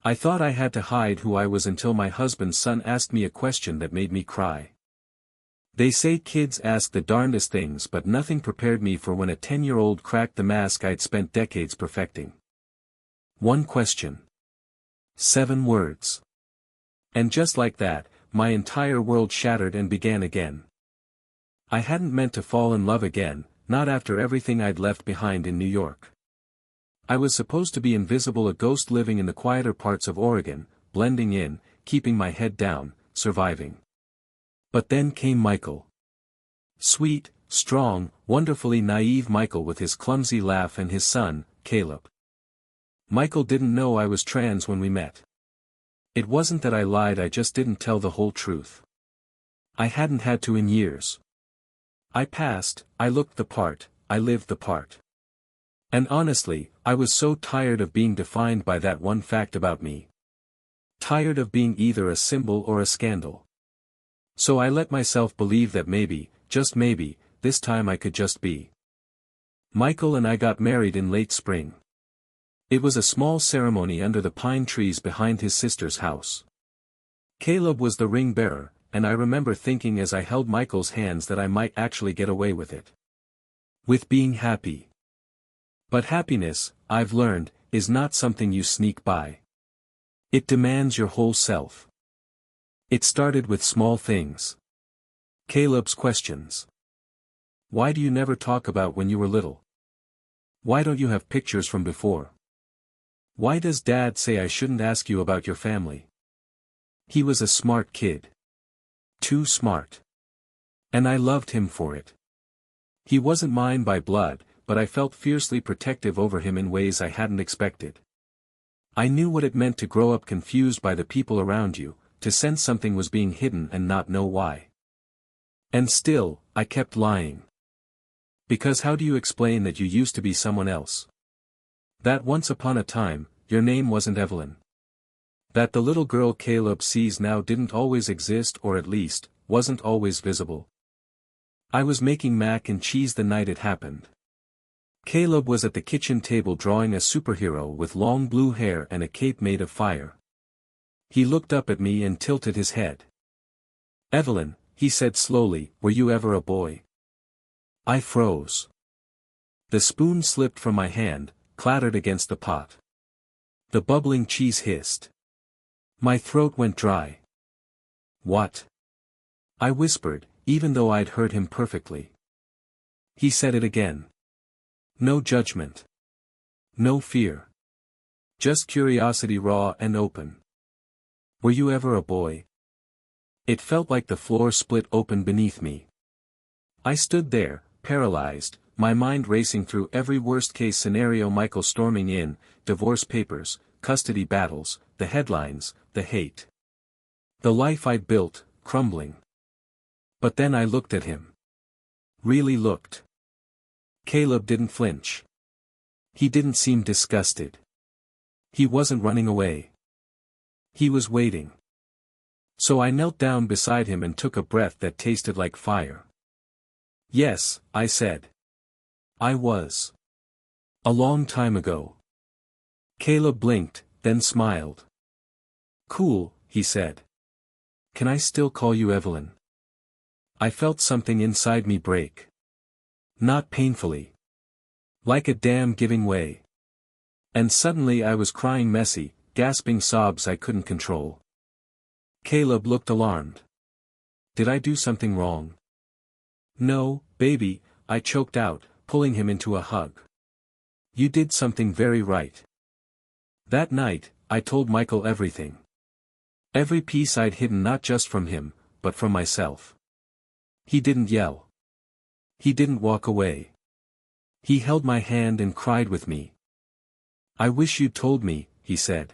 I thought I had to hide who I was until my husband's son asked me a question that made me cry. They say kids ask the darndest things, but nothing prepared me for when a 10-year-old cracked the mask I'd spent decades perfecting. One question. 7 words. And just like that, my entire world shattered and began again. I hadn't meant to fall in love again, not after everything I'd left behind in New York. I was supposed to be invisible, a ghost living in the quieter parts of Oregon, blending in, keeping my head down, surviving. But then came Michael. Sweet, strong, wonderfully naive Michael with his clumsy laugh and his son, Caleb. Michael didn't know I was trans when we met. It wasn't that I lied, I just didn't tell the whole truth. I hadn't had to in years. I passed, I looked the part, I lived the part. And honestly, I was so tired of being defined by that one fact about me. Tired of being either a symbol or a scandal. So I let myself believe that maybe, just maybe, this time I could just be. Michael and I got married in late spring. It was a small ceremony under the pine trees behind his sister's house. Caleb was the ring bearer, and I remember thinking as I held Michael's hands that I might actually get away with it. With being happy. But happiness, I've learned, is not something you sneak by. It demands your whole self. It started with small things. Caleb's questions. Why do you never talk about when you were little? Why don't you have pictures from before? Why does Dad say I shouldn't ask you about your family? He was a smart kid. Too smart. And I loved him for it. He wasn't mine by blood, but I felt fiercely protective over him in ways I hadn't expected. I knew what it meant to grow up confused by the people around you, to sense something was being hidden and not know why. And still, I kept lying. Because how do you explain that you used to be someone else? That once upon a time, your name wasn't Evelyn. That the little girl Caleb sees now didn't always exist, or at least, wasn't always visible. I was making mac and cheese the night it happened. Caleb was at the kitchen table drawing a superhero with long blue hair and a cape made of fire. He looked up at me and tilted his head. Evelyn, he said slowly, were you ever a boy? I froze. The spoon slipped from my hand, clattered against the pot. The bubbling cheese hissed. My throat went dry. What? I whispered, even though I'd heard him perfectly. He said it again. No judgment. No fear. Just curiosity, raw and open. Were you ever a boy? It felt like the floor split open beneath me. I stood there, paralyzed, my mind racing through every worst-case scenario, Michael storming in, divorce papers, custody battles, the headlines, the hate. The life I'd built, crumbling. But then I looked at him. Really looked. Caleb didn't flinch. He didn't seem disgusted. He wasn't running away. He was waiting. So I knelt down beside him and took a breath that tasted like fire. Yes, I said. I was. A long time ago. Caleb blinked, then smiled. Cool, he said. Can I still call you Evelyn? I felt something inside me break. Not painfully. Like a dam giving way. And suddenly I was crying messy, gasping sobs I couldn't control. Caleb looked alarmed. Did I do something wrong? No, baby, I choked out, pulling him into a hug. You did something very right. That night, I told Michael everything. Every piece I'd hidden, not just from him, but from myself. He didn't yell. He didn't walk away. He held my hand and cried with me. I wish you'd told me, he said.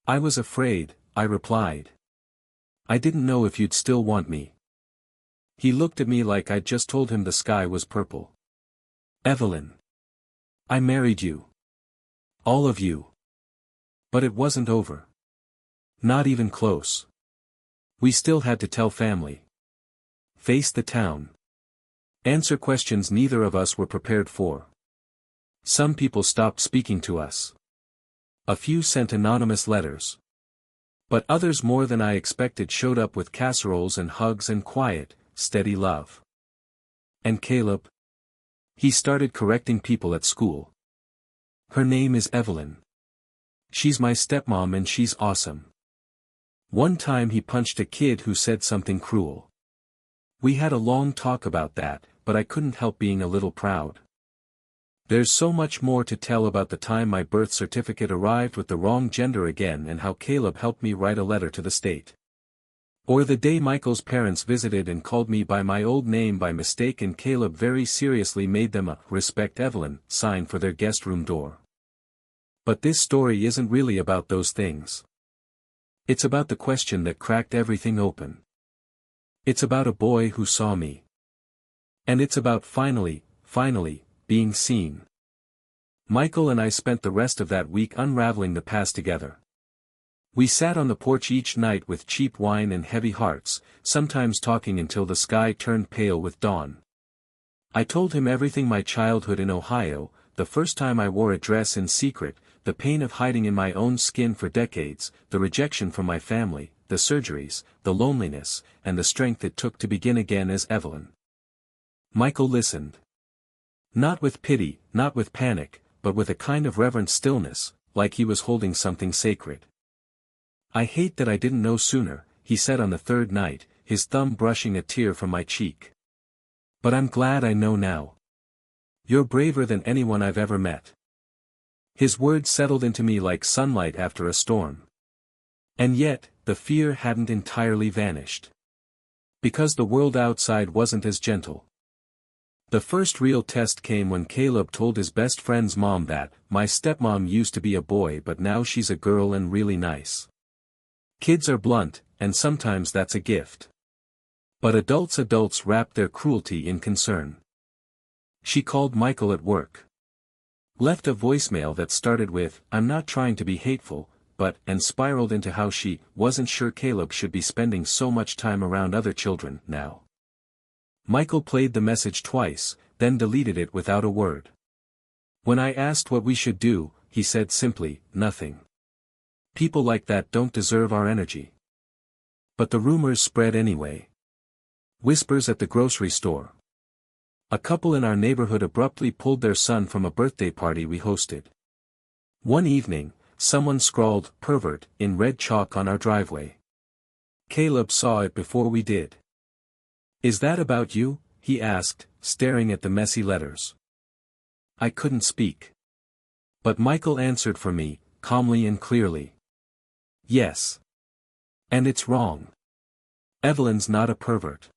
I was afraid, I replied. I didn't know if you'd still want me. He looked at me like I'd just told him the sky was purple. Evelyn. I married you. All of you. But it wasn't over. Not even close. We still had to tell family. Face the town. Answer questions neither of us were prepared for. Some people stopped speaking to us. A few sent anonymous letters. But others more than I expected showed up with casseroles and hugs and quiet, steady love. And Caleb? He started correcting people at school. Her name is Evelyn. She's my stepmom and she's awesome. One time he punched a kid who said something cruel. We had a long talk about that, but I couldn't help being a little proud. There's so much more to tell about the time my birth certificate arrived with the wrong gender again and how Caleb helped me write a letter to the state. Or the day Michael's parents visited and called me by my old name by mistake and Caleb very seriously made them a "Respect Evelyn" sign for their guest room door. But this story isn't really about those things. It's about the question that cracked everything open. It's about a boy who saw me. And it's about finally, being seen. Michael and I spent the rest of that week unraveling the past together. We sat on the porch each night with cheap wine and heavy hearts, sometimes talking until the sky turned pale with dawn. I told him everything: my childhood in Ohio, the first time I wore a dress in secret, the pain of hiding in my own skin for decades, the rejection from my family, the surgeries, the loneliness, and the strength it took to begin again as Evelyn. Michael listened. Not with pity, not with panic, but with a kind of reverent stillness, like he was holding something sacred. I hate that I didn't know sooner, he said on the third night, his thumb brushing a tear from my cheek. But I'm glad I know now. You're braver than anyone I've ever met. His words settled into me like sunlight after a storm. And yet, the fear hadn't entirely vanished. Because the world outside wasn't as gentle. The first real test came when Caleb told his best friend's mom that, my stepmom used to be a boy but now she's a girl and really nice. Kids are blunt, and sometimes that's a gift. But adults wrap their cruelty in concern. She called Michael at work. Left a voicemail that started with, "I'm not trying to be hateful," and spiraled into how she wasn't sure Caleb should be spending so much time around other children now. Michael played the message twice, then deleted it without a word. When I asked what we should do, he said simply, "Nothing. People like that don't deserve our energy." But the rumors spread anyway. Whispers at the grocery store. A couple in our neighborhood abruptly pulled their son from a birthday party we hosted. One evening, someone scrawled "pervert" in red chalk on our driveway. Caleb saw it before we did. "Is that about you?" he asked, staring at the messy letters. I couldn't speak. But Michael answered for me, calmly and clearly. "Yes. And it's wrong. Evelyn's not a pervert.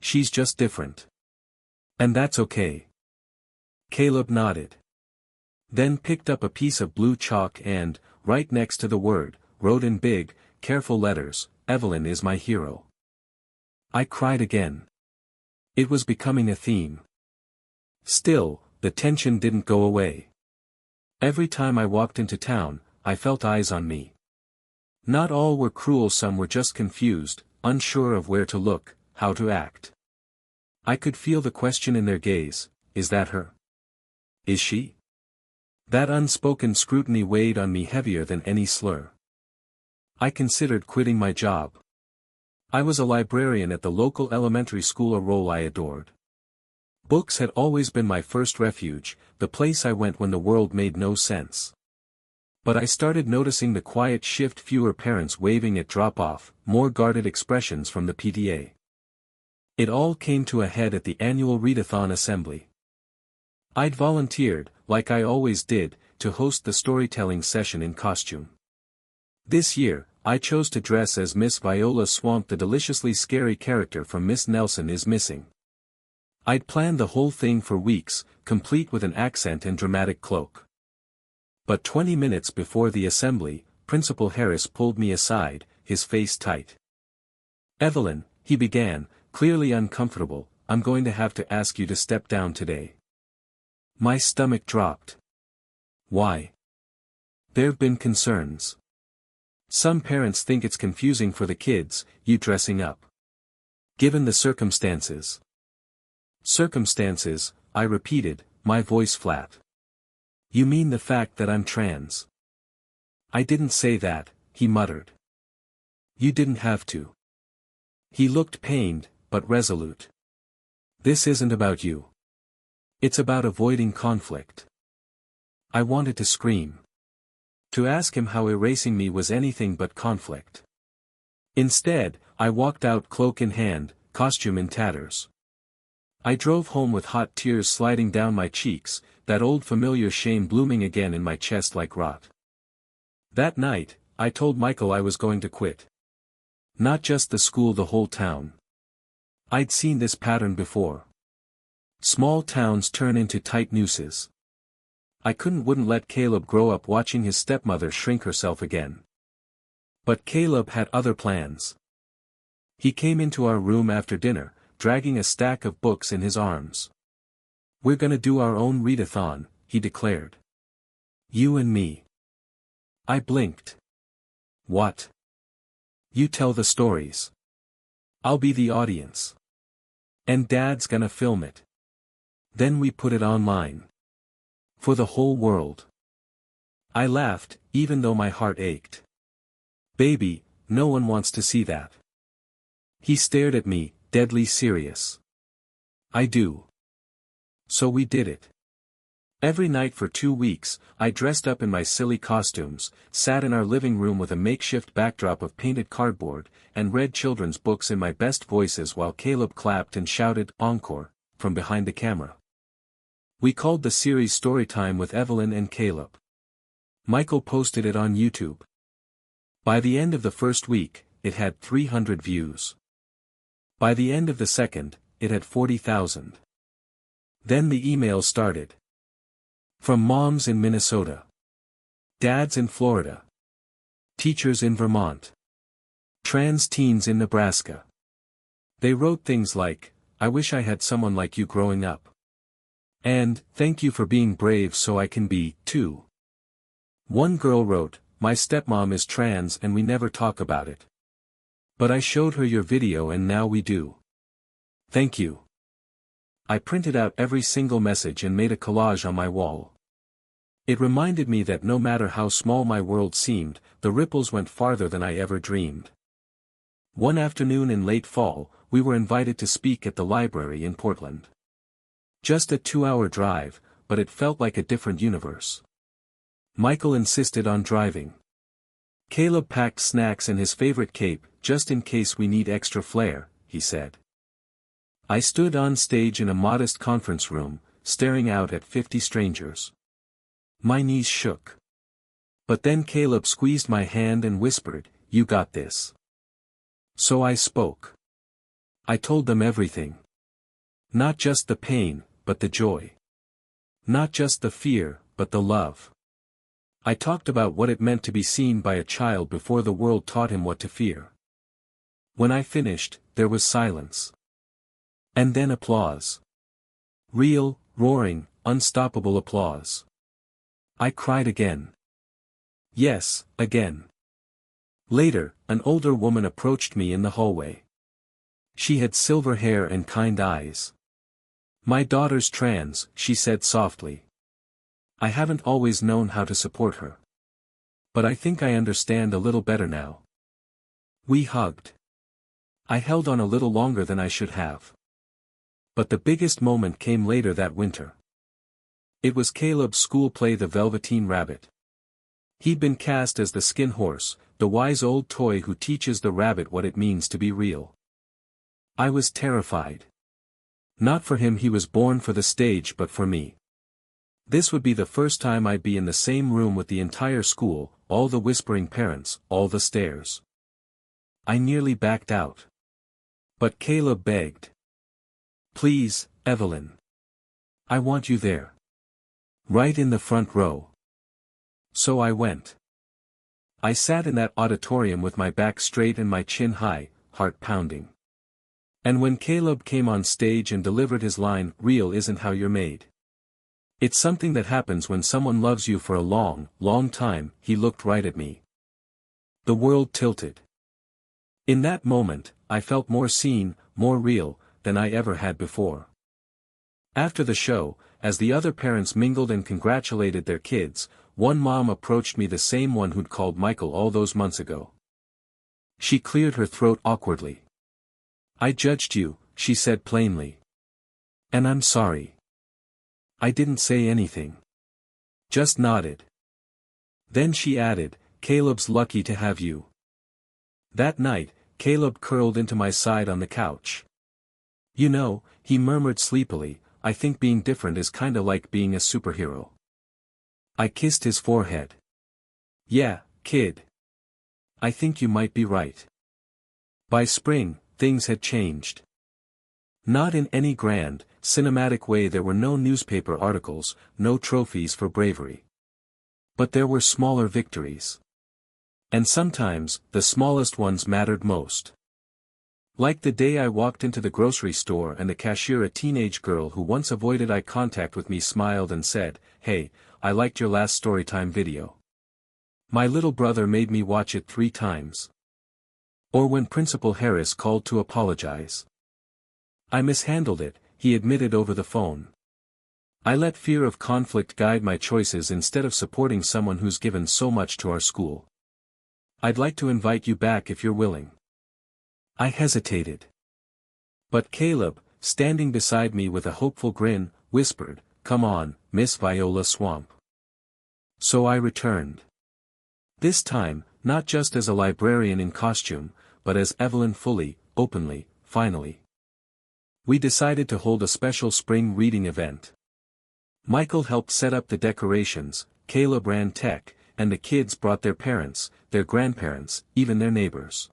She's just different. And that's okay." Caleb nodded. Then picked up a piece of blue chalk and, right next to the word, wrote in big, careful letters, "Evelyn is my hero." I cried again. It was becoming a theme. Still, the tension didn't go away. Every time I walked into town, I felt eyes on me. Not all were cruel, some were just confused, unsure of where to look, how to act. I could feel the question in their gaze: is that her? Is she? That unspoken scrutiny weighed on me heavier than any slur. I considered quitting my job. I was a librarian at the local elementary school, a role I adored. Books had always been my first refuge, the place I went when the world made no sense. But I started noticing the quiet shift: fewer parents waving at drop-off, more guarded expressions from the PTA. It all came to a head at the annual readathon assembly. I'd volunteered, like I always did, to host the storytelling session in costume. This year, I chose to dress as Miss Viola Swamp, the deliciously scary character from Miss Nelson is Missing. I'd planned the whole thing for weeks, complete with an accent and dramatic cloak. But 20 minutes before the assembly, Principal Harris pulled me aside, his face tight. "Evelyn," he began, clearly uncomfortable, "I'm going to have to ask you to step down today." My stomach dropped. "Why?" "There've been concerns. Some parents think it's confusing for the kids, you dressing up. Given the circumstances." "Circumstances," I repeated, my voice flat. "You mean the fact that I'm trans?" "I didn't say that," he muttered. "You didn't have to." He looked pained, but resolute. "This isn't about you. It's about avoiding conflict." I wanted to scream. To ask him how erasing me was anything but conflict. Instead, I walked out cloak in hand, costume in tatters. I drove home with hot tears sliding down my cheeks, that old familiar shame blooming again in my chest like rot. That night, I told Michael I was going to quit. Not just the school, the whole town. I'd seen this pattern before. Small towns turn into tight nooses. I wouldn't let Caleb grow up watching his stepmother shrink herself again. But Caleb had other plans. He came into our room after dinner, dragging a stack of books in his arms. "We're gonna do our own readathon," he declared. "You and me." I blinked. "What?" "You tell the stories. I'll be the audience. And Dad's gonna film it. Then we put it online. For the whole world." I laughed, even though my heart ached. "Baby, no one wants to see that." He stared at me, deadly serious. "I do." So we did it. Every night for 2 weeks, I dressed up in my silly costumes, sat in our living room with a makeshift backdrop of painted cardboard, and read children's books in my best voices while Caleb clapped and shouted, "Encore," from behind the camera. We called the series Storytime with Evelyn and Caleb. Michael posted it on YouTube. By the end of the first week, it had 300 views. By the end of the second, it had 40,000. Then the emails started. From moms in Minnesota. Dads in Florida. Teachers in Vermont. Trans teens in Nebraska. They wrote things like, "I wish I had someone like you growing up." And, "Thank you for being brave so I can be, too." One girl wrote, "My stepmom is trans and we never talk about it. But I showed her your video and now we do. Thank you." I printed out every single message and made a collage on my wall. It reminded me that no matter how small my world seemed, the ripples went farther than I ever dreamed. One afternoon in late fall, we were invited to speak at the library in Portland. Just a 2-hour drive, but it felt like a different universe. Michael insisted on driving. Caleb packed snacks and his favorite cape, just in case we need extra flair, he said. I stood on stage in a modest conference room, staring out at 50 strangers. My knees shook. But then Caleb squeezed my hand and whispered, "You got this." So I spoke. I told them everything. Not just the pain, but the joy. Not just the fear, but the love. I talked about what it meant to be seen by a child before the world taught him what to fear. When I finished, there was silence. And then applause. Real, roaring, unstoppable applause. I cried again. Yes, again. Later, an older woman approached me in the hallway. She had silver hair and kind eyes. "My daughter's trans," she said softly. "I haven't always known how to support her. But I think I understand a little better now." We hugged. I held on a little longer than I should have. But the biggest moment came later that winter. It was Caleb's school play The Velveteen Rabbit. He'd been cast as the skin horse, the wise old toy who teaches the rabbit what it means to be real. I was terrified. Not for him, he was born for the stage, but for me. This would be the first time I'd be in the same room with the entire school, all the whispering parents, all the stares. I nearly backed out. But Caleb begged. "Please, Evelyn. I want you there. Right in the front row." So I went. I sat in that auditorium with my back straight and my chin high, heart pounding. And when Caleb came on stage and delivered his line, "Real isn't how you're made. It's something that happens when someone loves you for a long, long time," he looked right at me. The world tilted. In that moment, I felt more seen, more real, than I ever had before. After the show, as the other parents mingled and congratulated their kids, one mom approached me, the same one who'd called Michael all those months ago. She cleared her throat awkwardly. "I judged you," she said plainly. "And I'm sorry. I didn't say anything. Just nodded." Then she added, "Caleb's lucky to have you." That night, Caleb curled into my side on the couch. "You know," he murmured sleepily, "I think being different is kinda like being a superhero." I kissed his forehead. "Yeah, kid. I think you might be right." By spring, things had changed. Not in any grand, cinematic way. There were no newspaper articles, no trophies for bravery. But there were smaller victories. And sometimes, the smallest ones mattered most. Like the day I walked into the grocery store and the cashier, a teenage girl who once avoided eye contact with me, smiled and said, "Hey, I liked your last storytime video. My little brother made me watch it 3 times." Or when Principal Harris called to apologize. "I mishandled it," he admitted over the phone. "I let fear of conflict guide my choices instead of supporting someone who's given so much to our school. I'd like to invite you back if you're willing." I hesitated. But Caleb, standing beside me with a hopeful grin, whispered, "Come on, Miss Viola Swamp." So I returned. This time, not just as a librarian in costume, but as Evelyn, fully, openly, finally. We decided to hold a special spring reading event. Michael helped set up the decorations, Caleb ran tech, and the kids brought their parents, their grandparents, even their neighbors.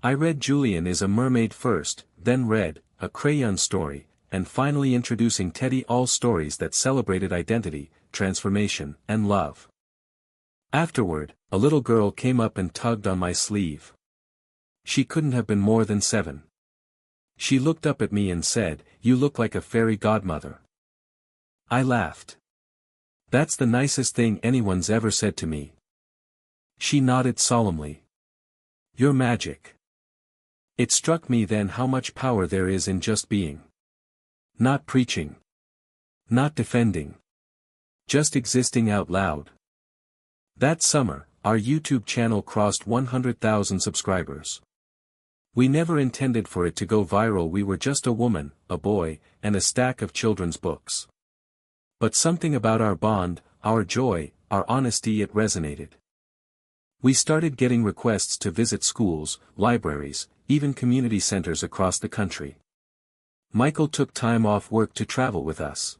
I read Julian is a Mermaid first, then read A Crayon Story, and finally introducing Teddy, all stories that celebrated identity, transformation, and love. Afterward, a little girl came up and tugged on my sleeve. She couldn't have been more than 7. She looked up at me and said, "You look like a fairy godmother." I laughed. "That's the nicest thing anyone's ever said to me." She nodded solemnly. "You're magic." It struck me then how much power there is in just being. Not preaching. Not defending. Just existing out loud. That summer, our YouTube channel crossed 100,000 subscribers. We never intended for it to go viral. We were just a woman, a boy, and a stack of children's books. But something about our bond, our joy, our honesty, it resonated. We started getting requests to visit schools, libraries, even community centers across the country. Michael took time off work to travel with us.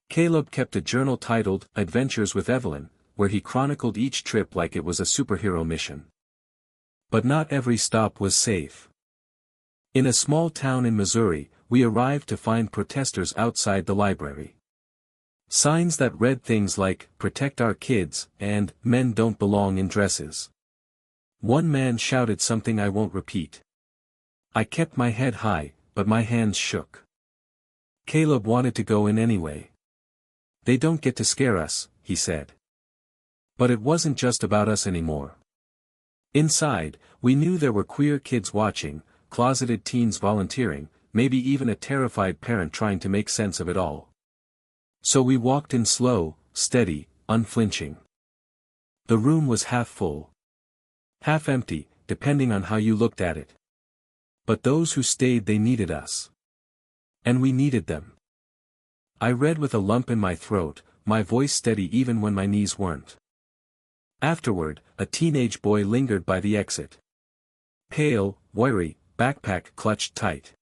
Caleb kept a journal titled Adventures with Evelyn, where he chronicled each trip like it was a superhero mission. But not every stop was safe. In a small town in Missouri, we arrived to find protesters outside the library. Signs that read things like, "Protect our kids," and, "Men don't belong in dresses." One man shouted something I won't repeat. I kept my head high, but my hands shook. Caleb wanted to go in anyway. "They don't get to scare us," he said. But it wasn't just about us anymore. Inside, we knew there were queer kids watching, closeted teens volunteering, maybe even a terrified parent trying to make sense of it all. So we walked in slow, steady, unflinching. The room was half full. Half empty, depending on how you looked at it. But those who stayed, they needed us. And we needed them. I read with a lump in my throat, my voice steady even when my knees weren't. Afterward, a teenage boy lingered by the exit. Pale, wiry, backpack clutched tight.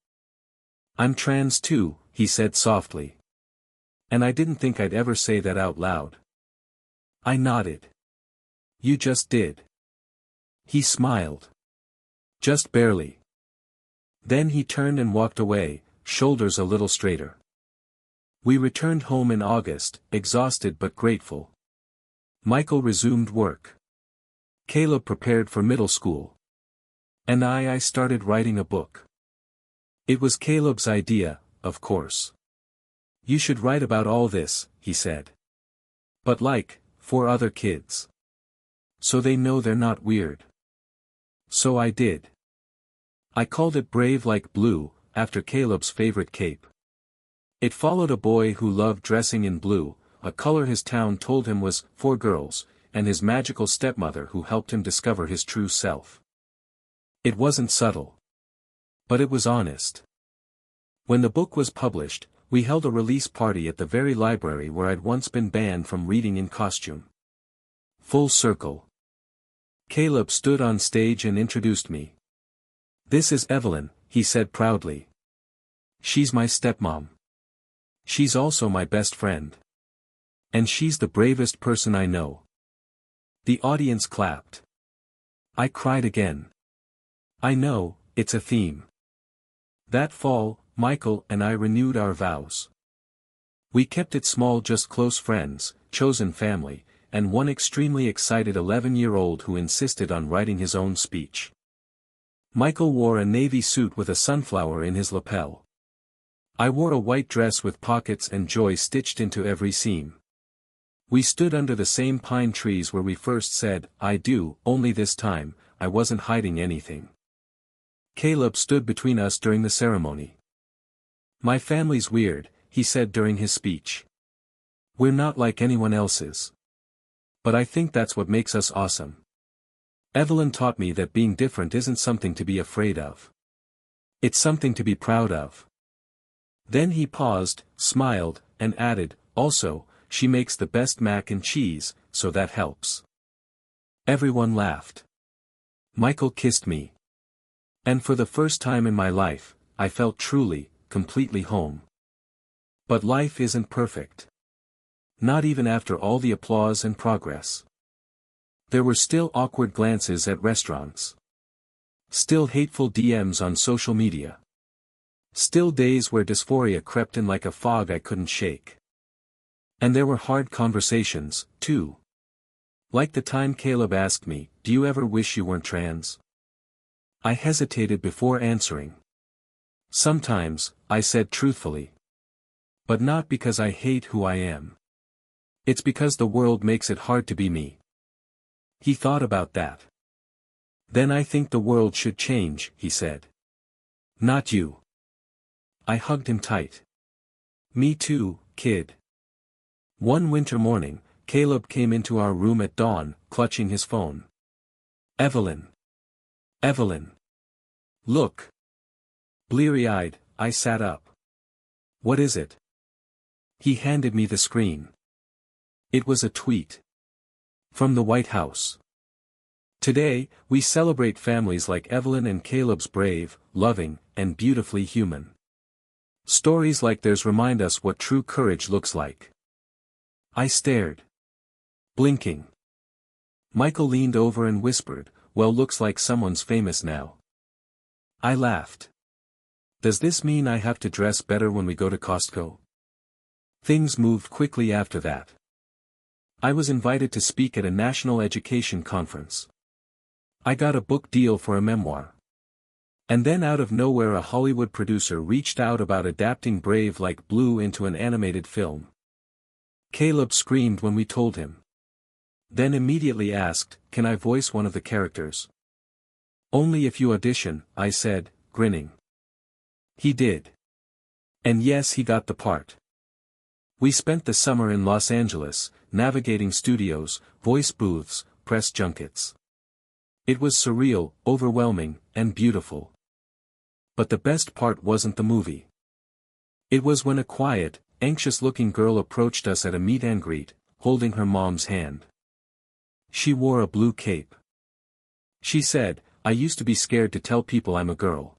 "I'm trans too," he said softly. And I didn't think I'd ever say that out loud. I nodded. "You just did." He smiled. "Just barely." Then he turned and walked away, shoulders a little straighter. We returned home in August, exhausted but grateful. Michael resumed work. Caleb prepared for middle school. And I started writing a book. It was Caleb's idea, of course. "You should write about all this," he said. "But like, for other kids. So they know they're not weird." So I did. I called it Brave Like Blue, after Caleb's favorite cape. It followed a boy who loved dressing in blue, a color his town told him was for girls, and his magical stepmother who helped him discover his true self. It wasn't subtle. But it was honest. When the book was published, we held a release party at the very library where I'd once been banned from reading in costume. Full circle. Caleb stood on stage and introduced me. "This is Evelyn," he said proudly. "She's my stepmom. She's also my best friend. And she's the bravest person I know." The audience clapped. I cried again. I know, it's a theme. That fall, Michael and I renewed our vows. We kept it small, just close friends, chosen family, and one extremely excited 11-year-old who insisted on writing his own speech. Michael wore a navy suit with a sunflower in his lapel. I wore a white dress with pockets and joy stitched into every seam. We stood under the same pine trees where we first said, "I do," only this time, I wasn't hiding anything. Caleb stood between us during the ceremony. "My family's weird," he said during his speech. "We're not like anyone else's. But I think that's what makes us awesome. Evelyn taught me that being different isn't something to be afraid of. It's something to be proud of." Then he paused, smiled, and added, "Also, she makes the best mac and cheese, so that helps." Everyone laughed. Michael kissed me. And for the first time in my life, I felt truly, completely home. But life isn't perfect. Not even after all the applause and progress. There were still awkward glances at restaurants. Still hateful DMs on social media. Still days where dysphoria crept in like a fog I couldn't shake. And there were hard conversations, too. Like the time Caleb asked me, "Do you ever wish you weren't trans?" I hesitated before answering. "Sometimes," I said truthfully. "But not because I hate who I am. It's because the world makes it hard to be me." He thought about that. "Then I think the world should change," he said. "Not you." I hugged him tight. "Me too, kid." One winter morning, Caleb came into our room at dawn, clutching his phone. "Evelyn. Evelyn. Look." Bleary-eyed, I sat up. "What is it?" He handed me the screen. It was a tweet. From the White House. "Today, we celebrate families like Evelyn and Caleb's brave, loving, and beautifully human. Stories like theirs remind us what true courage looks like." I stared. Blinking. Michael leaned over and whispered, "Well, looks like someone's famous now." I laughed. "Does this mean I have to dress better when we go to Costco?" Things moved quickly after that. I was invited to speak at a national education conference. I got a book deal for a memoir. And then out of nowhere a Hollywood producer reached out about adapting Brave Like Blue into an animated film. Caleb screamed when we told him. Then immediately asked, "Can I voice one of the characters?" "Only if you audition," I said, grinning. He did. And yes, he got the part. We spent the summer in Los Angeles, navigating studios, voice booths, press junkets. It was surreal, overwhelming, and beautiful. But the best part wasn't the movie. It was when a quiet, anxious-looking girl approached us at a meet and greet, holding her mom's hand. She wore a blue cape. She said, "I used to be scared to tell people I'm a girl.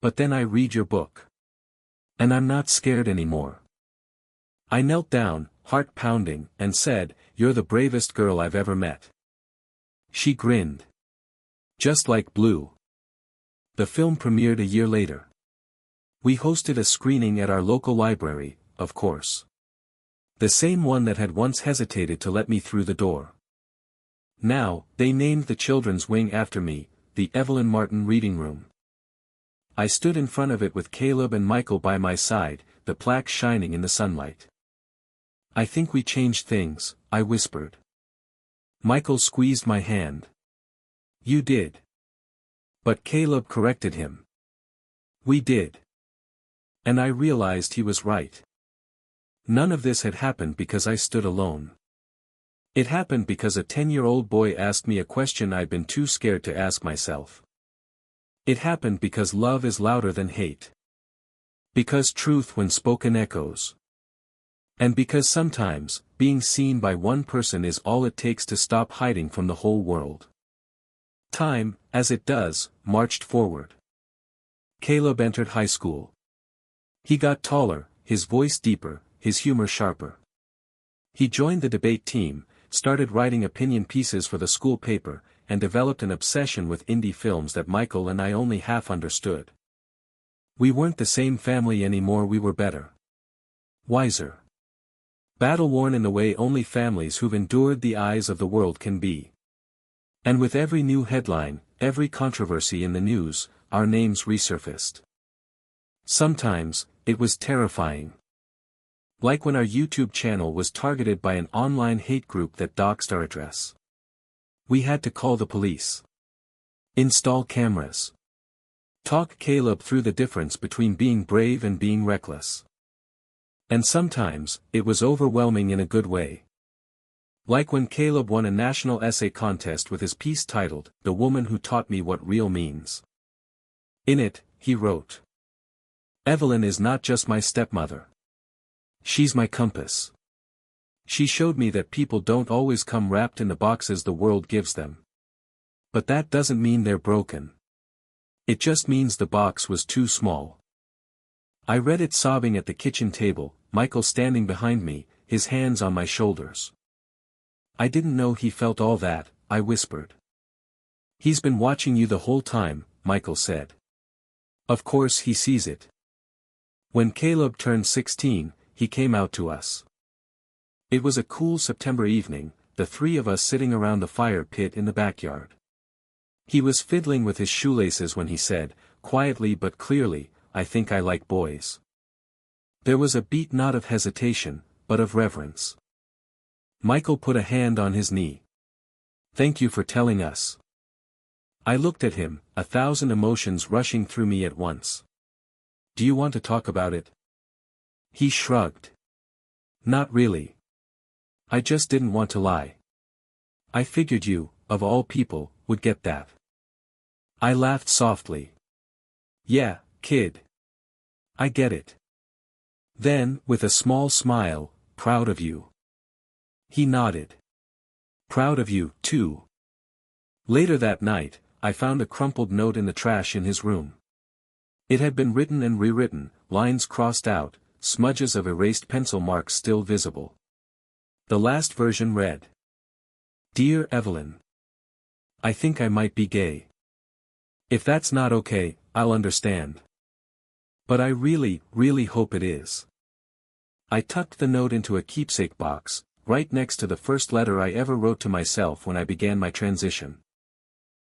But then I read your book. And I'm not scared anymore." I knelt down, heart pounding, and said, "You're the bravest girl I've ever met." She grinned. Just like Blue. The film premiered a year later. We hosted a screening at our local library, of course. The same one that had once hesitated to let me through the door. Now, they named the children's wing after me, the Evelyn Martin Reading Room. I stood in front of it with Caleb and Michael by my side, the plaque shining in the sunlight. "I think we changed things," I whispered. Michael squeezed my hand. "You did." But Caleb corrected him. "We did." And I realized he was right. None of this had happened because I stood alone. It happened because a 10-year-old boy asked me a question I'd been too scared to ask myself. It happened because love is louder than hate. Because truth when spoken echoes. And because sometimes, being seen by one person is all it takes to stop hiding from the whole world. Time, as it does, marched forward. Caleb entered high school. He got taller, his voice deeper, his humor sharper. He joined the debate team, started writing opinion pieces for the school paper, and developed an obsession with indie films that Michael and I only half understood. We weren't the same family anymore, we were better. Wiser. Battle-worn in the way only families who've endured the eyes of the world can be. And with every new headline, every controversy in the news, our names resurfaced. Sometimes, it was terrifying. Like when our YouTube channel was targeted by an online hate group that doxed our address. We had to call the police. Install cameras. Talk Caleb through the difference between being brave and being reckless. And sometimes, it was overwhelming in a good way. Like when Caleb won a national essay contest with his piece titled, "The Woman Who Taught Me What Real Means." In it, he wrote, "Evelyn is not just my stepmother. She's my compass. She showed me that people don't always come wrapped in the boxes the world gives them. But that doesn't mean they're broken. It just means the box was too small." I read it sobbing at the kitchen table, Michael standing behind me, his hands on my shoulders. "I didn't know he felt all that," I whispered. "He's been watching you the whole time," Michael said. "Of course he sees it." When Caleb turned 16, he came out to us. It was a cool September evening, the three of us sitting around the fire pit in the backyard. He was fiddling with his shoelaces when he said, quietly but clearly, "I think I like boys." There was a beat not of hesitation, but of reverence. Michael put a hand on his knee. "Thank you for telling us." I looked at him, 1,000 emotions rushing through me at once. "Do you want to talk about it?" He shrugged. "Not really. I just didn't want to lie. I figured you, of all people, would get that." I laughed softly. "Yeah, kid. I get it." Then, with a small smile, "Proud of you." He nodded. "Proud of you, too." Later that night, I found a crumpled note in the trash in his room. It had been written and rewritten, lines crossed out, smudges of erased pencil marks still visible. The last version read, "Dear Evelyn, I think I might be gay. If that's not okay, I'll understand. But I really, really hope it is." I tucked the note into a keepsake box, right next to the first letter I ever wrote to myself when I began my transition.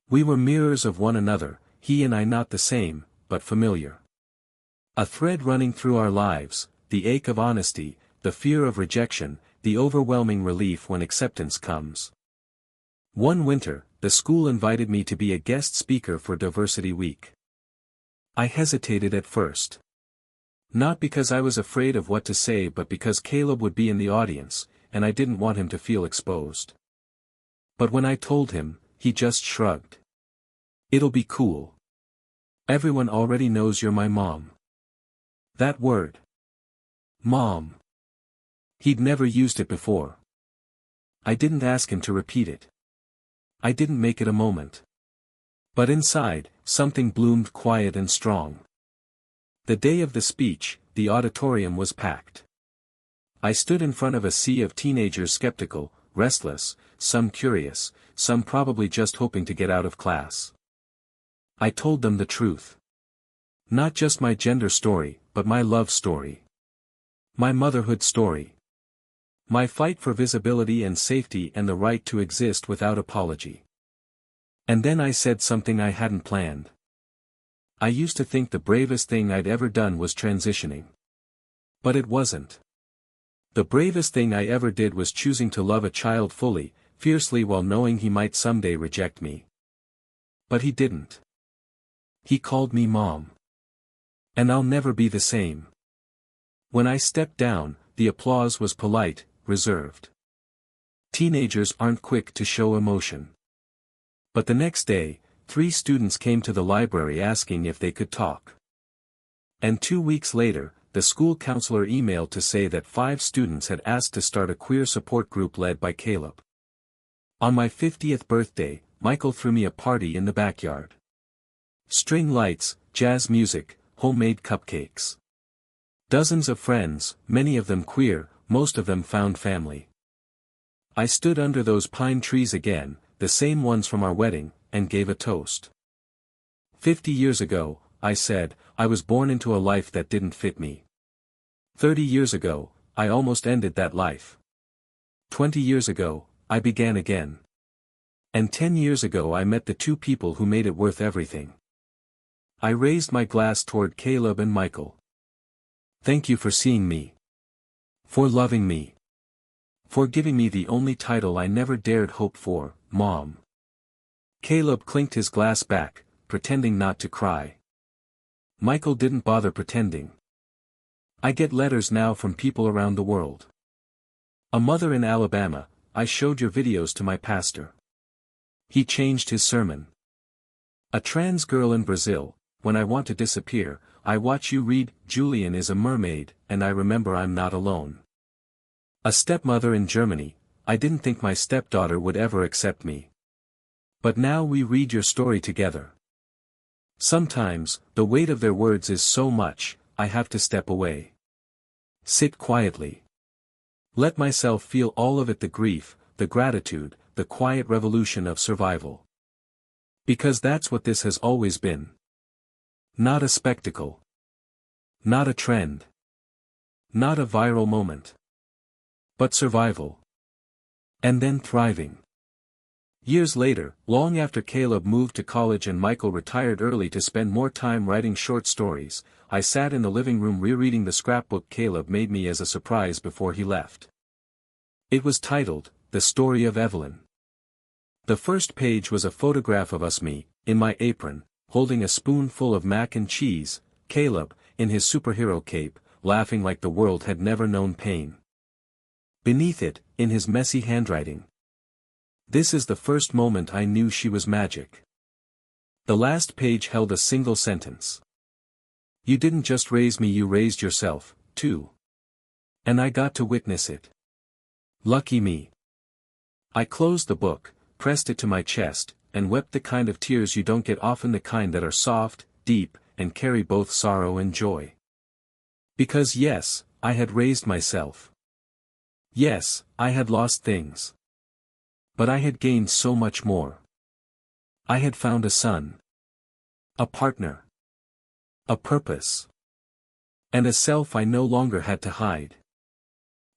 We were mirrors of one another, he and I not the same, but familiar. A thread running through our lives, the ache of honesty, the fear of rejection, the overwhelming relief when acceptance comes. One winter, the school invited me to be a guest speaker for Diversity Week. I hesitated at first. Not because I was afraid of what to say but because Caleb would be in the audience, and I didn't want him to feel exposed. But when I told him, he just shrugged. "It'll be cool. Everyone already knows you're my mom." That word. Mom. He'd never used it before. I didn't ask him to repeat it. I didn't make it a moment. But inside, something bloomed quiet and strong. The day of the speech, the auditorium was packed. I stood in front of a sea of teenagers, skeptical, restless, some curious, some probably just hoping to get out of class. I told them the truth. Not just my gender story, but my love story. My motherhood story. My fight for visibility and safety and the right to exist without apology. And then I said something I hadn't planned. I used to think the bravest thing I'd ever done was transitioning. But it wasn't. The bravest thing I ever did was choosing to love a child fully, fiercely while knowing he might someday reject me. But he didn't. He called me Mom. And I'll never be the same. When I stepped down, the applause was polite, reserved. Teenagers aren't quick to show emotion. But the next day, 3 students came to the library asking if they could talk. And 2 weeks later, the school counselor emailed to say that 5 students had asked to start a queer support group led by Caleb. On my 50th birthday, Michael threw me a party in the backyard. String lights, jazz music, homemade cupcakes. Dozens of friends, many of them queer, most of them found family. I stood under those pine trees again, the same ones from our wedding, and gave a toast. 50 years ago, I said, I was born into a life that didn't fit me. 30 years ago, I almost ended that life. 20 years ago, I began again. And 10 years ago I met the 2 people who made it worth everything. I raised my glass toward Caleb and Michael. Thank you for seeing me. For loving me. For giving me the only title I never dared hope for, Mom. Caleb clinked his glass back, pretending not to cry. Michael didn't bother pretending. I get letters now from people around the world. A mother in Alabama, I showed your videos to my pastor. He changed his sermon. A trans girl in Brazil, when I want to disappear, I watch you read, Julian is a mermaid, and I remember I'm not alone. A stepmother in Germany, I didn't think my stepdaughter would ever accept me. But now we read your story together. Sometimes, the weight of their words is so much, I have to step away. Sit quietly. Let myself feel all of it, the grief, the gratitude, the quiet revolution of survival. Because that's what this has always been. Not a spectacle. Not a trend. Not a viral moment. But survival. And then thriving. Years later, long after Caleb moved to college and Michael retired early to spend more time writing short stories, I sat in the living room rereading the scrapbook Caleb made me as a surprise before he left. It was titled, The Story of Evelyn. The first page was a photograph of us, me, in my apron, holding a spoonful of mac and cheese, Caleb, in his superhero cape, laughing like the world had never known pain. Beneath it, in his messy handwriting. This is the first moment I knew she was magic. The last page held a single sentence. You didn't just raise me, you raised yourself, too. And I got to witness it. Lucky me. I closed the book, pressed it to my chest, and wept the kind of tears you don't get often, the kind that are soft, deep, and carry both sorrow and joy. Because yes, I had raised myself. Yes, I had lost things. But I had gained so much more. I had found a son. A partner. A purpose. And a self I no longer had to hide.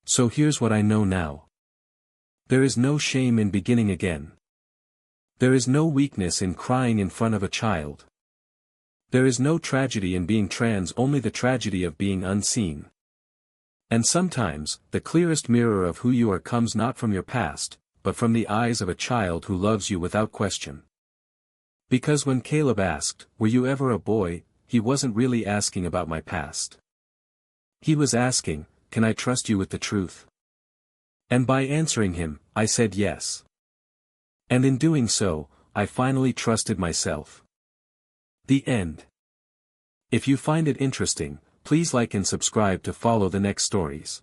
So here's what I know now. There is no shame in beginning again. There is no weakness in crying in front of a child. There is no tragedy in being trans, only the tragedy of being unseen. And sometimes, the clearest mirror of who you are comes not from your past, but from the eyes of a child who loves you without question. Because when Caleb asked, "Were you ever a boy?" he wasn't really asking about my past. He was asking, "Can I trust you with the truth?" And by answering him, I said yes. And in doing so, I finally trusted myself. The end. If you find it interesting, please like and subscribe to follow the next stories.